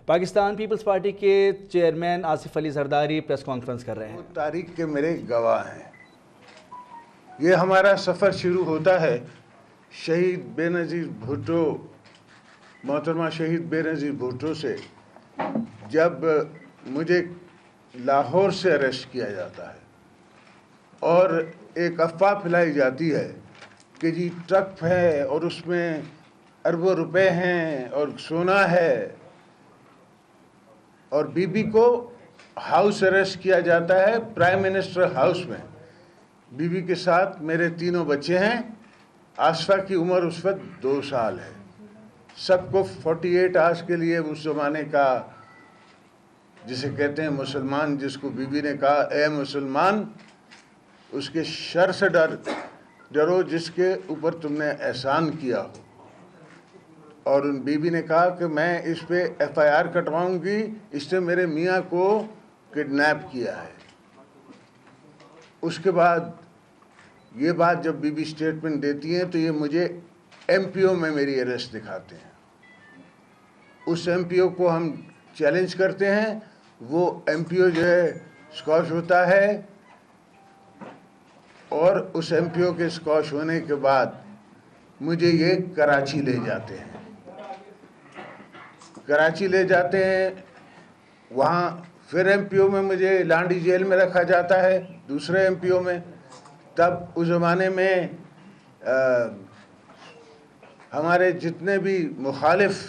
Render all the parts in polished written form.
Pakistan Peoples party کے chairman Asif Ali Zardari press conference کر رہے ہیں۔ وہ تاریخ کے میرے گواہ ہیں۔ یہ ہمارا سفر شروع ہوتا ہے شہید بے نظیر بھٹو، محترمہ شہید بے نظیر بھٹو سے، جب مجھے لاہور سے اریسٹ کیا جاتا ہے اور ایک افواہ پھیلائی جاتی ہے کہ جی ٹرک ہے اور اس میں اربوں روپے ہیں اور سونا ہے، اور بی بی کو ہاؤس اریسٹ کیا جاتا ہے پرائم منسٹر ہاؤس میں۔ بی بی کے ساتھ میرے تینوں بچے ہیں۔ آصفہ کی عمر اس وقت 2 سال ہے۔ سب کو 48 آورس کے لیے اس زمانے کا جسے کہتے ہیں مسلمان، جس کو بی بی نے کہا اے مسلمان، اس کے شر سے ڈرو جس کے اوپر تم نے احسان کیا ہو۔ اور ان بی بی نے کہا کہ میں اس پہ ایف آئی آر کٹواؤں گی، اس نے میرے میاں کو کڈنیپ کیا ہے۔ اس کے بعد یہ بات جب بی بی اسٹیٹمنٹ دیتی ہیں تو یہ مجھے ایم پی او میں میری اریسٹ دکھاتے ہیں۔ اس ایم پی او کو ہم چیلنج کرتے ہیں، وہ ایم پی او جو ہے اسکواش ہوتا ہے، اور اس ایم پی او کے اسکواش ہونے کے بعد مجھے یہ کراچی لے جاتے ہیں۔ کراچی لے جاتے ہیں، وہاں پھر ایم پی او میں مجھے لانڈی جیل میں رکھا جاتا ہے، دوسرے ایم پی او میں۔ تب اس زمانے میں ہمارے جتنے بھی مخالف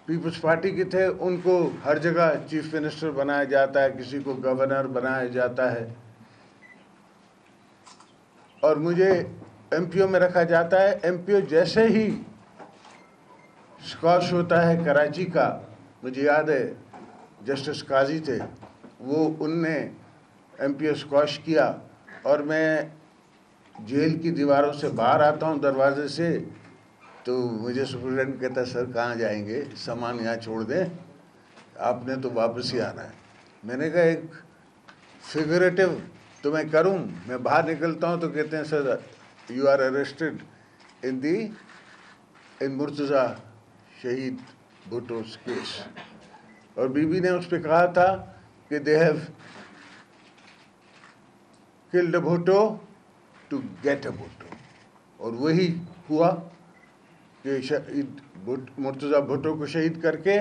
پیپلز پارٹی کے تھے ان کو ہر جگہ چیف منسٹر بنایا جاتا ہے، کسی کو گورنر بنایا جاتا ہے، اور مجھے ایم پی او میں رکھا جاتا ہے۔ ایم پی او جیسے ہی اسکواش ہوتا ہے کراچی کا، مجھے یاد ہے جسٹس قاضی تھے، وہ ان نے ایم پی او اسکواش کیا، اور میں جیل کی دیواروں سے باہر آتا ہوں دروازے سے، تو مجھے سپرڈنٹ کہتا ہے سر کہاں جائیں گے، سامان یہاں چھوڑ دیں، آپ نے تو واپس ہی آنا ہے۔ میں نے کہا ایک فگریٹو تو میں کروں، میں باہر نکلتا ہوں تو کہتے ہیں سر یو آر اریسٹڈ ان مرتضیٰ شہید بھٹو's کیس۔ اور بی بی نے اس پہ کہا تھا کہ they have killed a Bhutto to get a Bhutto, اور وہی ہوا کہ مرتضیٰ بھٹو کو شہید کر کے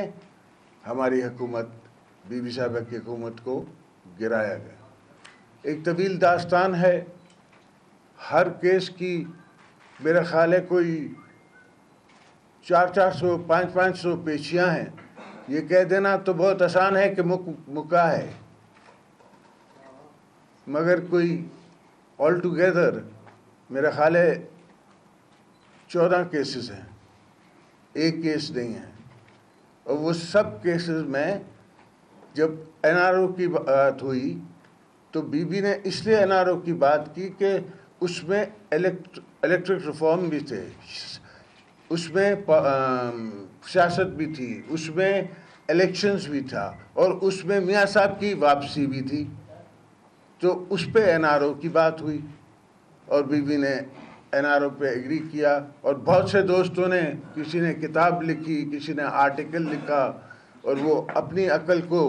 ہماری حکومت، بی بی صاحبہ کی حکومت کو گرایا گیا۔ ایک طویل داستان ہے، ہر کیس کی میرا خیال ہے کوئی 400 500 پیشیاں ہیں۔ یہ کہہ دینا تو بہت آسان ہے کہ مکا ہے، مگر کوئی آل ٹوگیدر میرا خیال ہے 14 کیسز ہیں، ایک کیس نہیں ہے۔ اور وہ سب کیسز میں جب این آر او کی بات ہوئی تو بی بی نے اس لیے این آر او کی بات کی کہ اس میں الیکٹرک ریفارم بھی تھے، اس میں سیاست بھی تھی، اس میں الیکشنز بھی تھا، اور اس میں میاں صاحب کی واپسی بھی تھی، تو اس پہ این آر او کی بات ہوئی، اور بی بی نے این آر او پہ ایگری کیا۔ اور بہت سے دوستوں نے، کسی نے کتاب لکھی، کسی نے آرٹیکل لکھا، اور وہ اپنی عقل کو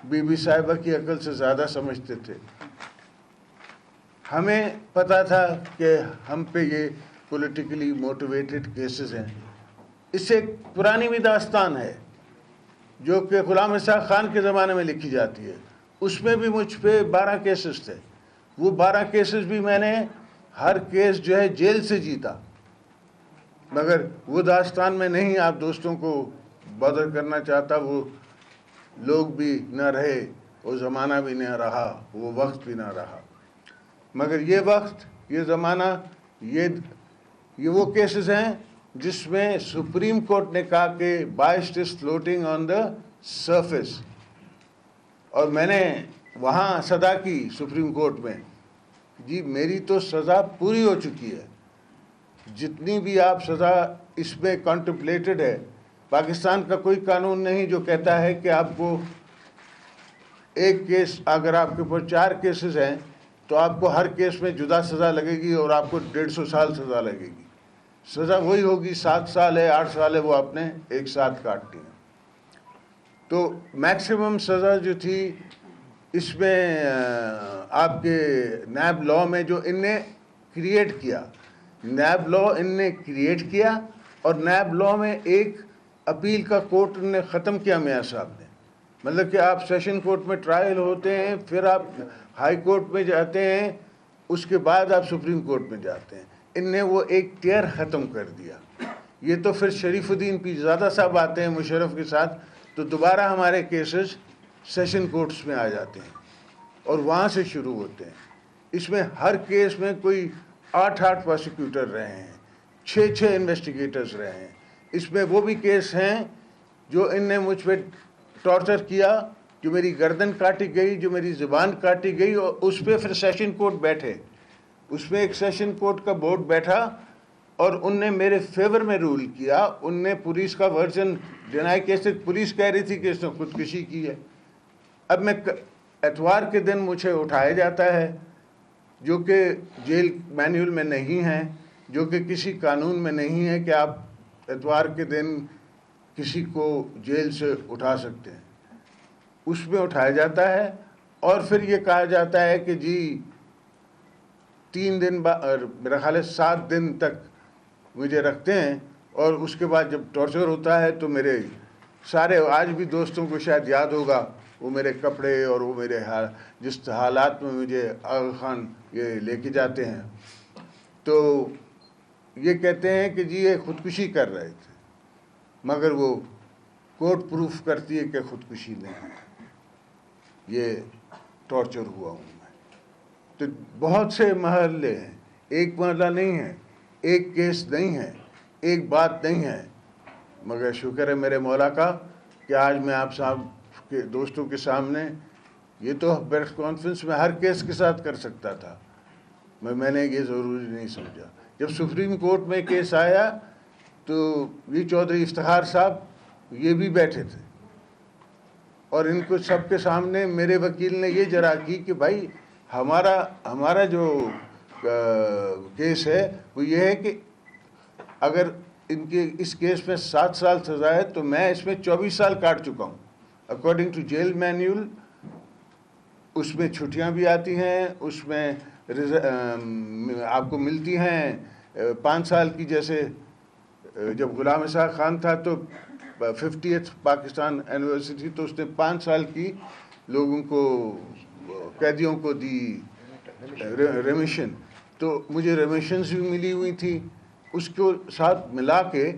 بی بی صاحبہ کی عقل سے زیادہ سمجھتے تھے۔ ہمیں پتا تھا کہ ہم پہ یہ پولیٹیکلی موٹیویٹڈ کیسز ہیں۔ اس سے ایک پرانی بھی داستان ہے جو کہ غلام اسحاق خان کے زمانے میں لکھی جاتی ہے، اس میں بھی مجھ پہ 12 کیسز تھے۔ وہ 12 کیسز بھی میں نے ہر کیس جو ہے جیل سے جیتا، مگر وہ داستان میں نہیں آپ دوستوں کو بادر کرنا چاہتا، وہ لوگ بھی نہ رہے، وہ زمانہ بھی نہ رہا، وہ وقت بھی نہ رہا۔ مگر یہ وقت، یہ زمانہ، یہ وہ کیسز ہیں جس میں سپریم کورٹ نے کہا کہ biased is floating on the surface، اور میں نے وہاں صدا کی سپریم کورٹ میں، جی میری تو سزا پوری ہو چکی ہے، جتنی بھی آپ سزا اس میں کانٹمپلیٹڈ ہے، پاکستان کا کوئی قانون نہیں جو کہتا ہے کہ آپ کو ایک کیس، اگر آپ کے اوپر 4 کیسز ہیں تو آپ کو ہر کیس میں جدا سزا لگے گی اور آپ کو 150 سال سزا لگے گی۔ سزا وہی ہوگی، 7 سال ہے 8 سال ہے، وہ آپ نے ایک ساتھ کاٹنی ہے۔ تو میکسیمم سزا جو تھی اس میں آپ کے نیب لا میں جو ان نے کریٹ کیا، نیب لا ان نے کریٹ کیا، اور نیب لا میں ایک اپیل کا کورٹ ان نے ختم کیا میاں صاحب نے. مطلب کہ آپ سیشن کورٹ میں ٹرائل ہوتے ہیں، پھر آپ ہائی کورٹ میں جاتے ہیں، اس کے بعد آپ سپریم کورٹ میں جاتے ہیں. ان نے وہ ایک ٹیئر ختم کر دیا. یہ تو پھر شریف الدین پیرزادہ صاحب آتے ہیں مشرف کے ساتھ، تو دوبارہ ہمارے کیسز سیشن کورٹس میں آ جاتے ہیں اور وہاں سے شروع ہوتے ہیں. اس میں ہر کیس میں کوئی 8 پروسیکیوٹر رہے ہیں، 6 انویسٹیگیٹرز رہے ہیں. اس میں وہ بھی کیس ہیں جو ان نے مجھ پہ ٹارچر کیا، جو میری گردن کاٹی گئی، جو میری زبان کاٹی گئی، اور اس پہ پھر سیشن کورٹ بیٹھے. اس میں ایک سیشن کورٹ کا بورڈ بیٹھا اور ان نے میرے فیور میں رول کیا. ان نے پولیس کا ورژن ڈینائی کیسے، پولیس کہہ رہی تھی کہ اس نے خودکشی کی ہے. اب میں اتوار کے دن مجھے اٹھایا جاتا ہے، جو کہ جیل مینیول میں نہیں ہے، جو کہ کسی قانون میں نہیں ہے کہ آپ اتوار کے دن کسی کو جیل سے اٹھا سکتے ہیں. اس میں اٹھایا جاتا ہے اور پھر یہ کہا جاتا ہے کہ جی 3 دن میرا خیال ہے 7 دن تک مجھے رکھتے ہیں، اور اس کے بعد جب ٹارچر ہوتا ہے تو میرے سارے، آج بھی دوستوں کو شاید یاد ہوگا، وہ میرے کپڑے اور وہ میرے جس حالات میں مجھے آغا خان یہ لے کے جاتے ہیں، تو یہ کہتے ہیں کہ جی یہ خودکشی کر رہے تھے، مگر وہ کورٹ پروف کرتی ہے کہ خودکشی نہیں، یہ ٹارچر ہوا ہوں میں. تو بہت سے مرحلے ہیں، ایک مرحلہ نہیں ہے، ایک کیس نہیں ہے، ایک بات نہیں ہے. مگر شکر ہے میرے مولا کا کہ آج میں آپ صاحب کے دوستوں کے سامنے، یہ تو پریس کانفرنس میں ہر کیس کے ساتھ کر سکتا تھا، میں نے یہ ضروری نہیں سمجھا. جب سپریم کورٹ میں کیس آیا تو یہ چودھری افتخار صاحب یہ بھی بیٹھے تھے، اور ان کو سب کے سامنے میرے وکیل نے یہ جرا کی کہ بھائی ہمارا جو کیس ہے وہ یہ ہے کہ اگر ان کے اس کیس میں 7 سال سزا ہے تو میں اس میں 24 سال کاٹ چکا ہوں. اکارڈنگ ٹو جیل مینیول اس میں چھٹیاں بھی آتی ہیں، اس میں آپ کو ملتی ہیں 5 سال کی. جیسے جب غلام اسحاق خان تھا تو 50th پاکستان اینیورسری، تو اس نے 5 سال کی لوگوں کو، قیدیوں کو دی ریمیشن، تو مجھے ریمیشنز بھی ملی ہوئی تھی. اس کو ساتھ ملا کے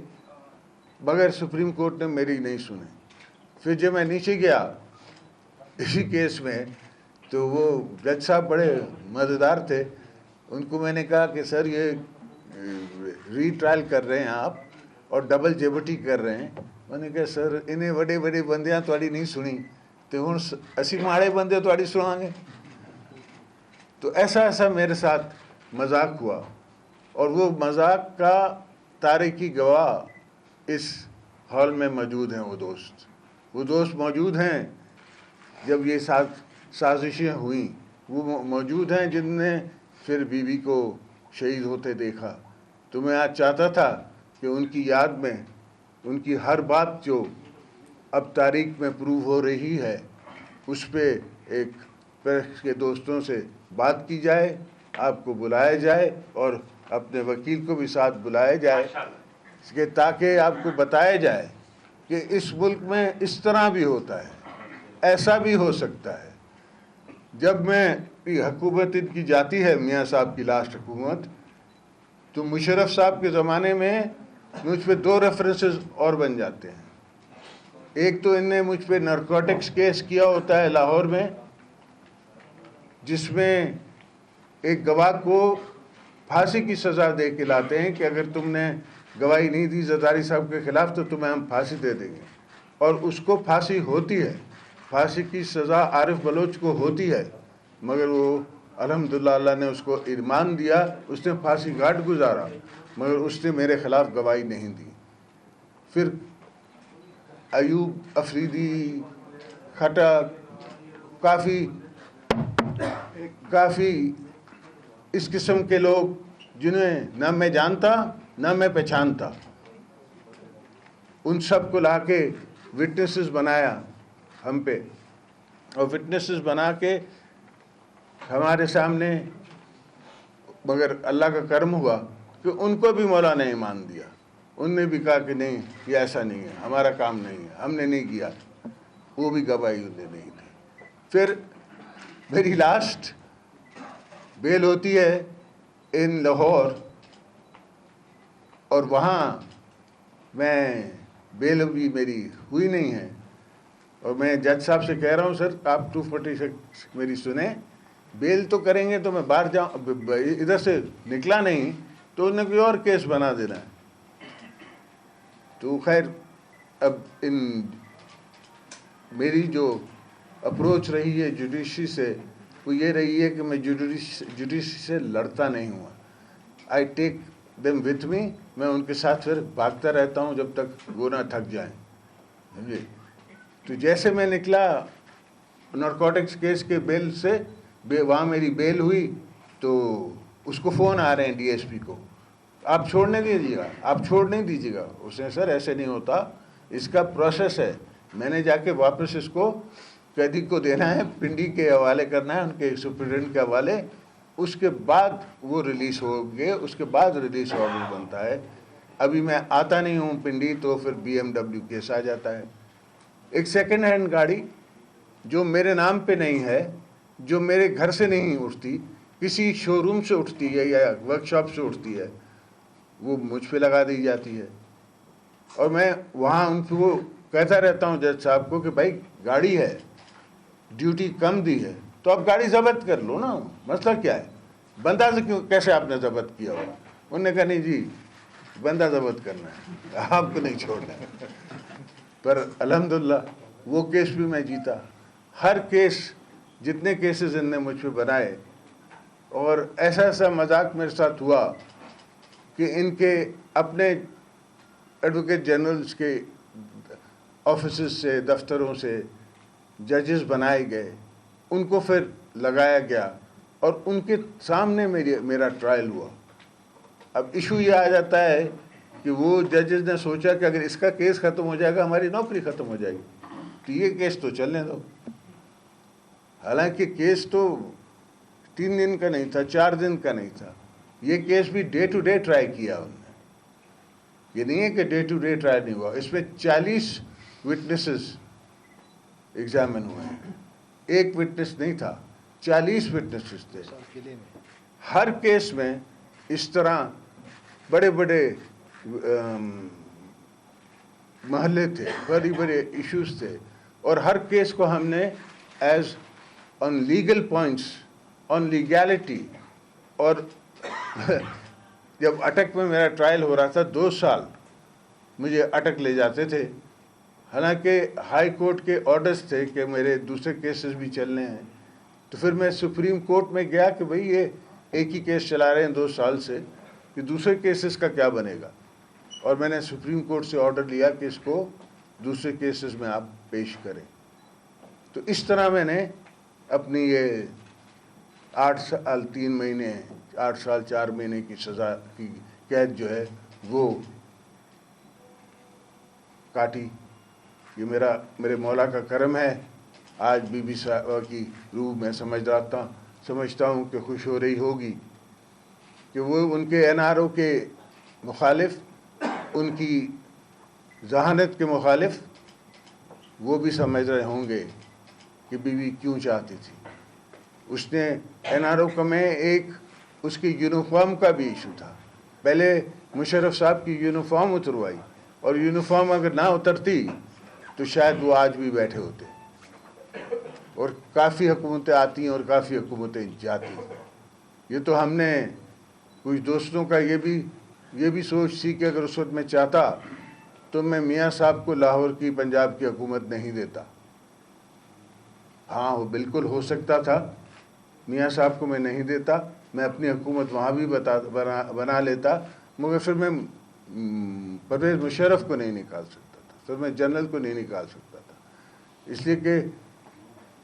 بغیر سپریم کورٹ نے میری نہیں سنی. پھر جب میں نیچے گیا اسی کیس میں تو وہ جج صاحب بڑے مزیدار تھے. ان کو میں نے کہا کہ سر یہ ری ٹرائل کر رہے ہیں آپ اور ڈبل جیبٹی کر رہے ہیں. میں نے کہا سر انہیں بڑے بڑے بندیاں تھوڑی نہیں سنی تو ہوں 80 ماڑے بندے تھوڑی سنا گے. تو ایسا میرے ساتھ مذاق ہوا، اور وہ مذاق کا تاریخی گواہ اس ہال میں موجود ہیں. وہ دوست موجود ہیں جب یہ سازشیں ہوئیں، وہ موجود ہیں جن نے پھر بیوی کو شہید ہوتے دیکھا. تو میں آج چاہتا تھا کہ ان کی یاد میں ان کی ہر بات جو اب تاریخ میں پروو ہو رہی ہے اس پہ ایک پریس کے دوستوں سے بات کی جائے، آپ کو بلایا جائے اور اپنے وکیل کو بھی ساتھ بلایا جائے، کہ تاکہ آپ کو بتایا جائے کہ اس ملک میں اس طرح بھی ہوتا ہے، ایسا بھی ہو سکتا ہے. جب میں حکومت ان کی جاتی ہے، میاں صاحب کی لاسٹ حکومت، تو مشرف صاحب کے زمانے میں مجھ پہ 2 ریفرنسز اور بن جاتے ہیں. ایک تو ان نے مجھ پہ نارکوٹکس کیس کیا ہوتا ہے لاہور میں، جس میں ایک گواہ کو پھانسی کی سزا دے کے لاتے ہیں کہ اگر تم نے گواہی نہیں دی زرداری صاحب کے خلاف تو تمہیں ہم پھانسی دے دیں گے. اور اس کو پھانسی ہوتی ہے، پھانسی کی سزا عارف بلوچ کو ہوتی ہے، مگر وہ الحمدللہ اللہ نے اس کو ایمان دیا، اس نے پھانسی گھاٹ گزارا، مگر اس نے میرے خلاف گواہی نہیں دی. پھر ایوب افریدی، کھٹک، کافی اس قسم کے لوگ جنہیں نہ میں جانتا نہ میں پہچانتا، ان سب کو لا کے وٹنسز بنایا ہم پہ اور وٹنسز بنا کے ہمارے سامنے، مگر اللہ کا کرم ہوا کہ ان کو بھی مولا نے ایمان دیا. ان نے بھی کہا کہ نہیں یہ ایسا نہیں ہے، ہمارا کام نہیں ہے، ہم نے نہیں کیا. وہ بھی گواہی انہیں نہیں دی. پھر میری لاسٹ بیل ہوتی ہے ان لاہور، اور وہاں میں بیل بھی میری ہوئی نہیں ہے. اور میں جج صاحب سے کہہ رہا ہوں سر آپ 246 میری سنیں، بیل تو کریں گے تو میں باہر جاؤں، ادھر سے نکلا نہیں تو انہوں نے کوئی اور کیس بنا دینا ہے. تو خیر اب میری جو اپروچ رہی ہے جوڈیشری سے وہ یہ رہی ہے کہ میں جوڈیشری سے لڑتا نہیں ہوا. آئی ٹیک دیم وتھ می، میں ان کے ساتھ پھر بھاگتا رہتا ہوں جب تک وہ نہ تھک جائیں. سمجھے؟ تو جیسے میں نکلا نارکوٹکس کیس کے بیل سے، وہاں میری بیل ہوئی تو اس کو فون آ رہے ہیں ڈی ایس پی کو، آپ چھوڑنے دیجیے گا، آپ چھوڑ نہیں دیجیے گا. اس نے سر ایسے نہیں ہوتا، اس کا پروسیس ہے. میں نے جا کے واپس اس کو قیدی کو دینا ہے، پنڈی کے حوالے کرنا ہے، ان کے سپرنٹینڈنٹ کے حوالے. اس کے بعد وہ ریلیز ہو گئے، اس کے بعد ریلیز آرڈر بنتا ہے. ابھی میں آتا نہیں ہوں پنڈی تو پھر BMW کیس آ جاتا ہے. ایک سیکنڈ ہینڈ گاڑی جو میرے نام پہ نہیں ہے، جو میرے گھر سے نہیں اٹھتی، کسی شو روم سے اٹھتی ہے یا ورک شاپ سے اٹھتی ہے، وہ مجھ پہ لگا دی جاتی ہے. اور میں وہاں ان کو کہتا رہتا ہوں جج صاحب کو کہ بھائی گاڑی ہے، ڈیوٹی کم دی ہے تو آپ گاڑی ضبط کر لو نا، مسئلہ کیا ہے؟ بندہ سے کیسے آپ نے ضبط کیا ہوگا؟ انہوں نے کہا نہیں جی بندہ ضبط کرنا ہے، آپ کو نہیں چھوڑنا ہے. پر الحمدللہ وہ کیس بھی میں جیتا. ہر کیس، جتنے کیسز ان نے مجھ پہ بنائے، اور ایسا ایسا مذاق میرے ساتھ ہوا کہ ان کے اپنے ایڈوکیٹ جنرلز کے آفیسز سے، دفتروں سے ججز بنائے گئے، ان کو پھر لگایا گیا اور ان کے سامنے میرا ٹرائل ہوا. اب ایشو یہ آ جاتا ہے کہ وہ ججز نے سوچا کہ اگر اس کا کیس ختم ہو جائے گا ہماری نوکری ختم ہو جائے گی، تو یہ کیس تو چلنے دو. حالانکہ کیس تو 3 دن کا نہیں تھا، 4 دن کا نہیں تھا. یہ کیس بھی ڈے ٹو ڈے ٹرائی کیا انہوں نے، یہ نہیں ہے کہ ڈے ٹو ڈے ٹرائی نہیں ہوا. اس میں 40 وٹنسز ایگزامن ہوئے ہیں. ایک وٹنس نہیں تھا، 40 وٹنسز تھے. ہر کیس میں اس طرح بڑے بڑے محلے تھے، بڑے بڑے ایشوز تھے، اور ہر کیس کو ہم نے as on legal points, on legality. اور جب اٹک میں میرا ٹرائل ہو رہا تھا 2 سال مجھے اٹک لے جاتے تھے، حالانکہ ہائی کورٹ کے آرڈرز تھے کہ میرے دوسرے کیسز بھی چلنے ہیں. تو پھر میں سپریم کورٹ میں گیا کہ بھئی یہ ایک ہی کیس چلا رہے ہیں 2 سال سے، کہ دوسرے کیسز کا کیا بنے گا. اور میں نے سپریم کورٹ سے آرڈر لیا کہ اس کو دوسرے کیسز میں آپ پیش کریں. تو اس طرح میں نے اپنی یہ 8 سال 3 مہینے 8 سال 4 مہینے کی سزا کی قید جو ہے وہ کاٹی. یہ میرے مولا کا کرم ہے. آج بی بی صاحبہ کی روح میں سمجھتا ہوں کہ خوش ہو رہی ہوگی کہ وہ ان کے NRO کے مخالف، ان کی ذہانت کے مخالف، وہ بھی سمجھ رہے ہوں گے کہ بیوی کیوں چاہتی تھی. اس نے NRO کا میں ایک اس کی یونیفارم کا بھی ایشو تھا. پہلے مشرف صاحب کی یونیفارم اتروائی، اور یونیفارم اگر نہ اترتی تو شاید وہ آج بھی بیٹھے ہوتے. اور کافی حکومتیں آتی ہیں اور کافی حکومتیں جاتی ہیں. یہ تو ہم نے کچھ دوستوں کا یہ بھی سوچ تھی کہ اگر اس وقت میں چاہتا تو میں میاں صاحب کو لاہور کی، پنجاب کی حکومت نہیں دیتا. ہاں وہ بالکل ہو سکتا تھا، میاں صاحب کو میں نہیں دیتا، میں اپنی حکومت وہاں بھی بنا لیتا، مگر پھر میں پرویز مشرف کو نہیں نکال سکتا تھا، پھر میں جنرل کو نہیں نکال سکتا تھا. اس لیے کہ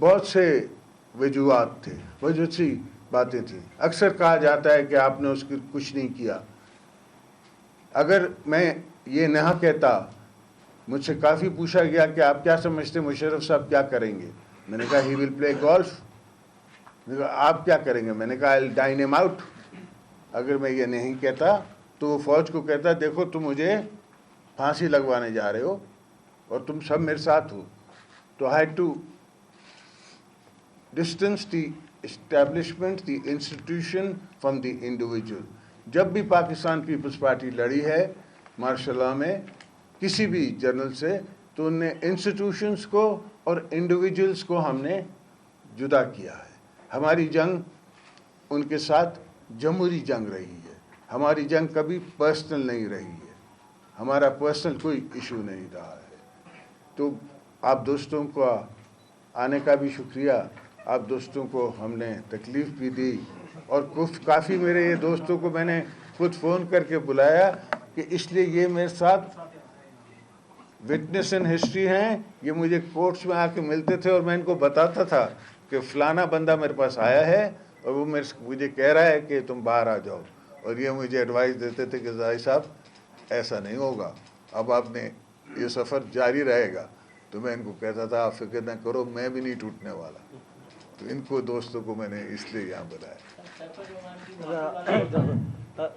بہت سے وجوہات تھے، بہت سی باتیں تھیں. اکثر کہا جاتا ہے کہ آپ نے اس کی کچھ نہیں کیا. اگر میں یہ نہ کہتا مجھ سے کافی پوچھا گیا کہ آپ کیا سمجھتے مشرف صاحب کیا کریں گے. میں نے کہا ہی ول پلے گولف. میں نے کہا آپ کیا کریں گے؟ میں نے کہا آئی ول ڈائن ہم آؤٹ. اگر میں یہ نہیں کہتا تو وہ فوج کو کہتا دیکھو تم مجھے پھانسی لگوانے جا رہے ہو اور تم سب میرے ساتھ ہو. تو I had to distance the establishment, the institution from the individual. جب بھی پاکستان پیپلز پارٹی لڑی ہے مارشل لاء میں کسی بھی جنرل سے تو ان نے انسٹیٹیوشنز کو اور انڈیویجولز کو ہم نے جدا کیا ہے. ہماری جنگ ان کے ساتھ جمہوری جنگ رہی ہے. ہماری جنگ کبھی پرسنل نہیں رہی ہے. ہمارا پرسنل کوئی ایشو نہیں رہا ہے. تو آپ دوستوں کو آنے کا بھی شکریہ. آپ دوستوں کو ہم نے تکلیف بھی دی اور کافی میرے یہ دوستوں کو میں نے خود فون کر کے بلایا کہ اس لیے یہ میرے ساتھ وٹنس ان ہسٹری ہیں. یہ مجھے کورٹس میں آ کے ملتے تھے اور میں ان کو بتاتا تھا کہ فلانا بندہ میرے پاس آیا ہے اور وہ مجھے کہہ رہا ہے کہ تم باہر آ جاؤ. اور یہ مجھے ایڈوائز دیتے تھے کہ زاہد صاحب ایسا نہیں ہوگا, اب آپ نے یہ سفر جاری رہے گا. تو میں ان کو کہتا تھا آپ فکر نہ کرو, میں بھی نہیں ٹوٹنے والا. تو ان کو دوستوں کو میں نے اس لیے یہاں بلایا.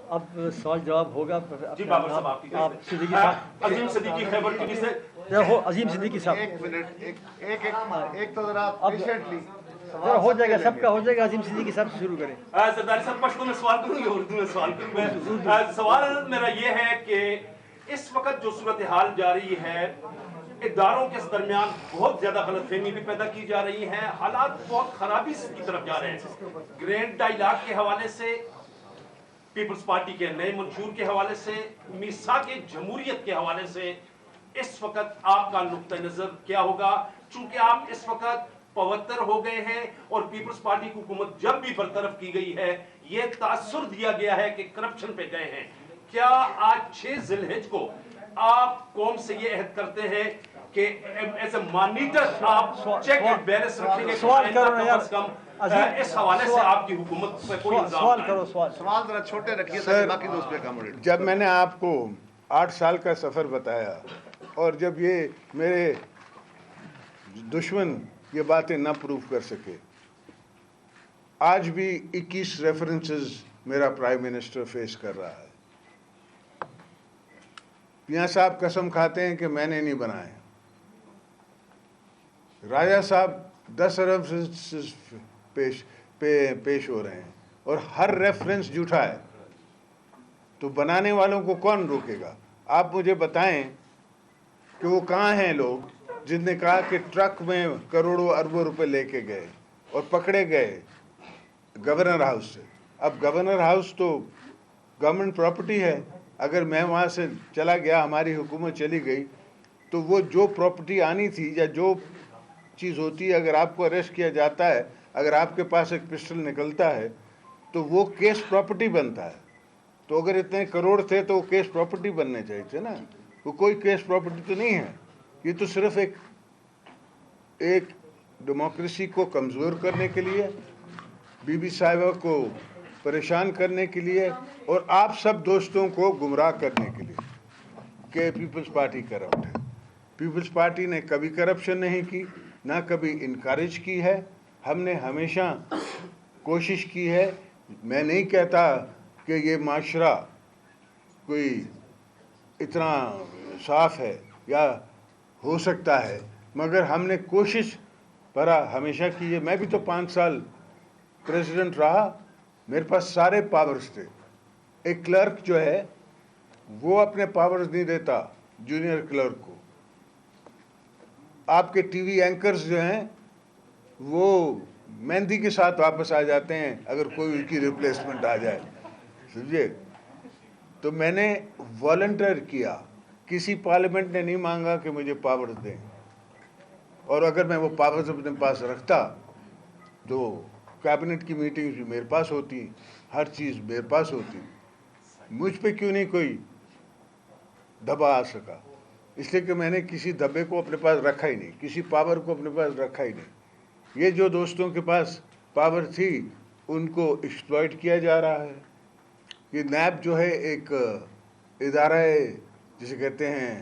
اب سوال جواب ہوگا. جی بابر صاحب آپ کی صدیقی صاحب, عظیم صدیقی خیبر ٹی وی سے. عظیم صدیقی صاحب ایک منٹ, ایک تو ذرا پیشنٹلی ہو جائے گا, سب کا ہو جائے گا. عظیم صدیقی صاحب سے شروع کریں. سردار صاحب پشتو میں سوال کروں یا اردو میں سوال کروں؟ میں سوال میرا یہ ہے کہ اس وقت جو صورتحال جاری ہے اداروں کے درمیان بہت زیادہ غلط فہمی بھی پیدا کی جا رہی ہے. حالات بہت خرابی کی طرف جا رہے ہیں. گرینڈ ڈائیلاگ کے حوالے سے, پیپلز پارٹی کے نئے منشور کے حوالے سے, میثاق جمہوریت کے حوالے سے اس وقت آپ کا نقطہ نظر کیا ہوگا؟ چونکہ آپ اس وقت پوتر ہو گئے ہیں اور پیپلز پارٹی کی حکومت جب بھی برطرف کی گئی ہے یہ تاثر دیا گیا ہے کہ کرپشن پہ گئے ہیں. کیا آج 6 ذی الحجہ کو آپ قوم سے یہ عہد کرتے ہیں کہ ایز اے مانیٹر آپ چیک اینڈ بیلنس رکھیں گے؟ سوال کرو یار, اس حوالے سے آپ کی حکومت پہ کوئی الزام سوال کرو. سوال ذرا چھوٹے رکھیے سر, باقی دوست پہ اکاموڈیٹ. جب میں نے آپ کو 8 سال کا سفر بتایا اور جب یہ میرے دشمن یہ باتیں نہ پروف کر سکے, آج بھی 21 ریفرنسز میرا پرائم منسٹر فیس کر رہا ہے. میاں صاحب قسم کھاتے ہیں کہ میں نے نہیں بنائے. راجہ صاحب 10 ریفرنسز پیش ہو رہے ہیں اور ہر ریفرنس جھوٹا ہے. تو بنانے والوں کو کون روکے گا؟ آپ مجھے بتائیں کہ وہ کہاں ہیں لوگ جن نے کہا کہ ٹرک میں کروڑوں اربوں روپے لے کے گئے اور پکڑے گئے گورنر ہاؤس سے. اب گورنر ہاؤس تو گورنمنٹ پراپرٹی ہے. اگر میں وہاں سے چلا گیا, ہماری حکومت چلی گئی, تو وہ جو پراپرٹی آنی تھی یا جو چیز ہوتی ہے, اگر آپ کو اریسٹ کیا جاتا ہے, اگر آپ کے پاس ایک پسٹل نکلتا ہے تو وہ کیس پراپرٹی بنتا ہے. تو اگر اتنے کروڑ تھے تو وہ کیس پراپرٹی بننے چاہیے تھے نا. وہ کوئی کیس پراپرٹی تو نہیں ہے. یہ تو صرف ایک ڈیموکریسی کو کمزور کرنے کے لیے, بی بی صاحبہ کو پریشان کرنے کے لیے اور آپ سب دوستوں کو گمراہ کرنے کے لیے کہ پیپلز پارٹی کرپٹ ہے. پیپلز پارٹی نے کبھی کرپشن نہیں کی, نہ کبھی انکریج کی ہے. ہم نے ہمیشہ کوشش کی ہے. میں نہیں کہتا کہ یہ معاشرہ کوئی اتنا صاف ہے یا ہو سکتا ہے, مگر ہم نے کوشش برا ہمیشہ کی ہے. میں بھی تو 5 سال پریزیڈنٹ رہا, میرے پاس سارے پاورز تھے. ایک کلرک جو ہے وہ اپنے پاورز نہیں دیتا جونیئر کلرک کو. آپ کے ٹی وی اینکرز جو ہیں وہ مہندی کے ساتھ واپس آ جاتے ہیں اگر کوئی ان کی ریپلیسمنٹ آ جائے, سمجھے. تو میں نے والنٹیئر کیا, کسی پارلیمنٹ نے نہیں مانگا کہ مجھے پاورز دیں. اور اگر میں وہ پاورز اپنے پاس رکھتا تو کیبنٹ کی میٹنگز بھی میرے پاس ہوتی, ہر چیز میرے پاس ہوتی. مجھ پہ کیوں نہیں کوئی دبا آ سکا؟ اس لیے کہ میں نے کسی دبے کو اپنے پاس رکھا ہی نہیں, کسی پاور کو اپنے پاس رکھا ہی نہیں. یہ جو دوستوں کے پاس پاور تھی ان کو ایکسپلائٹ کیا جا رہا ہے. یہ نیب جو ہے ایک ادارہ ہے جسے کہتے ہیں